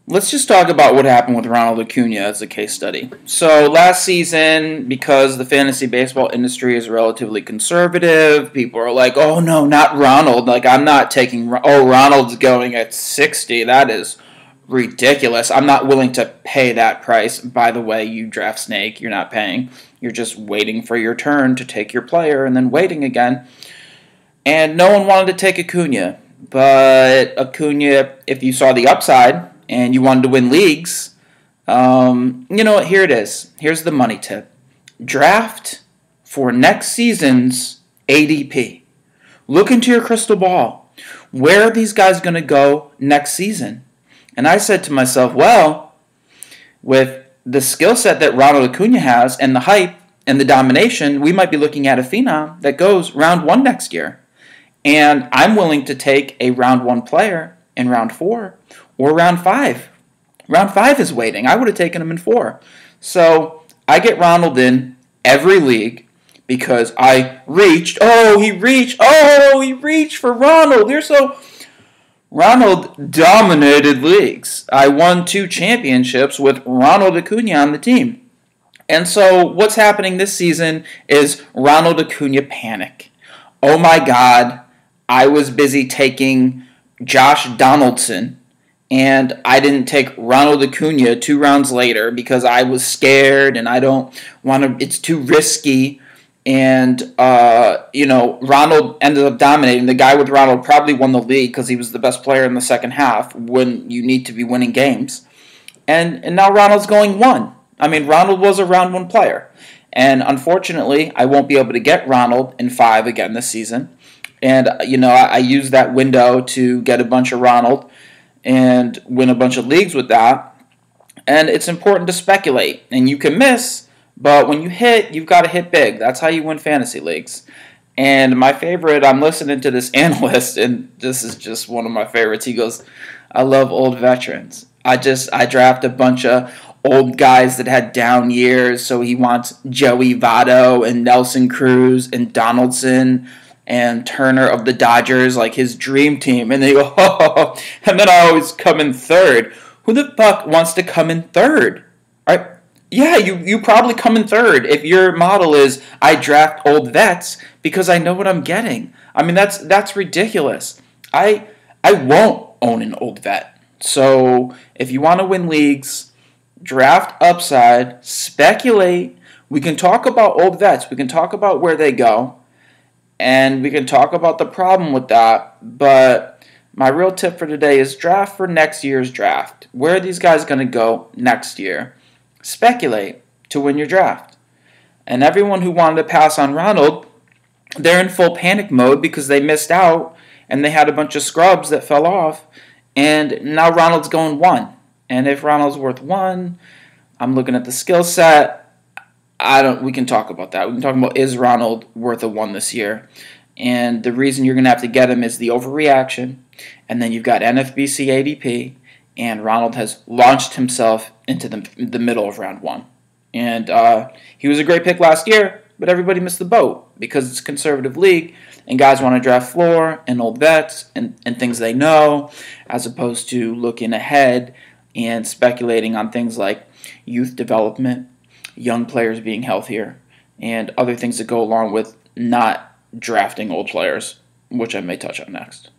Let's just talk about what happened with Ronald Acuna as a case study. So last season, because the fantasy baseball industry is relatively conservative, people are like, "Oh no, not Ronald! Like I'm not taking. Oh, Ronald's going at 60. That is ridiculous. I'm not willing to pay that price." By the way, you draft snake, you're not paying. You're just waiting for your turn to take your player and then waiting again. And no one wanted to take Acuna, but Acuna, if you saw the upside and you wanted to win leagues, you know what? Here it is. Here's the money tip. Draft for next season's ADP. Look into your crystal ball. Where are these guys going to go next season? And I said to myself, well, with the skill set that Ronald Acuna has and the hype and the domination, we might be looking at a phenom that goes round 1 next year. And I'm willing to take a round 1 player in round 4 or round 5. Round 5 is waiting. I would have taken him in 4. So I get Ronald in every league because I reached. Oh, he reached. Oh, he reached for Ronald. Ronald dominated leagues. I won 2 championships with Ronald Acuna on the team. And so what's happening this season is Ronald Acuna panic. Oh my God, I was busy taking Josh Donaldson, and I didn't take Ronald Acuna 2 rounds later because I was scared and I don't want to, it's too risky. And, Ronald ended up dominating. The guy with Ronald probably won the league because he was the best player in the second half when you need to be winning games. And now Ronald's going 1. I mean, Ronald was a round 1 player. And unfortunately, I won't be able to get Ronald in 5 again this season. And, I used that window to get a bunch of Ronald and win a bunch of leagues with that. And it's important to speculate. And you can miss, but when you hit, you've got to hit big. That's how you win fantasy leagues. And my favorite, I'm listening to this analyst, and this is just one of my favorites. He goes, I love old veterans. I draft a bunch of old guys that had down years, so he wants Joey Votto and Nelson Cruz and Donaldson and Turner of the Dodgers, like his dream team. And they go, oh, and then I always come in 3rd. Who the fuck wants to come in 3rd? All right? Yeah, you probably come in 3rd if your model is I draft old vets because I know what I'm getting. I mean, that's ridiculous. I won't own an old vet. So if you want to win leagues, draft upside, speculate. We can talk about old vets. We can talk about where they go. And we can talk about the problem with that. But my real tip for today is draft for next year's draft. Where are these guys going to go next year? Speculate to win your draft. And everyone who wanted to pass on Ronald, they're in full panic mode because they missed out and they had a bunch of scrubs that fell off. And now Ronald's going 1. And if Ronald's worth 1, I'm looking at the skill set. We can talk about that. We can talk about, is Ronald worth a 1 this year? And the reason you're going to have to get him is the overreaction. And then you've got NFBC ADP. And Ronald has launched himself into the middle of round 1. And he was a great pick last year, but everybody missed the boat because it's a conservative league. And guys want to draft floor and old vets and things they know, as opposed to looking ahead and speculating on things like youth development, young players being healthier, and other things that go along with not drafting old players, which I may touch on next.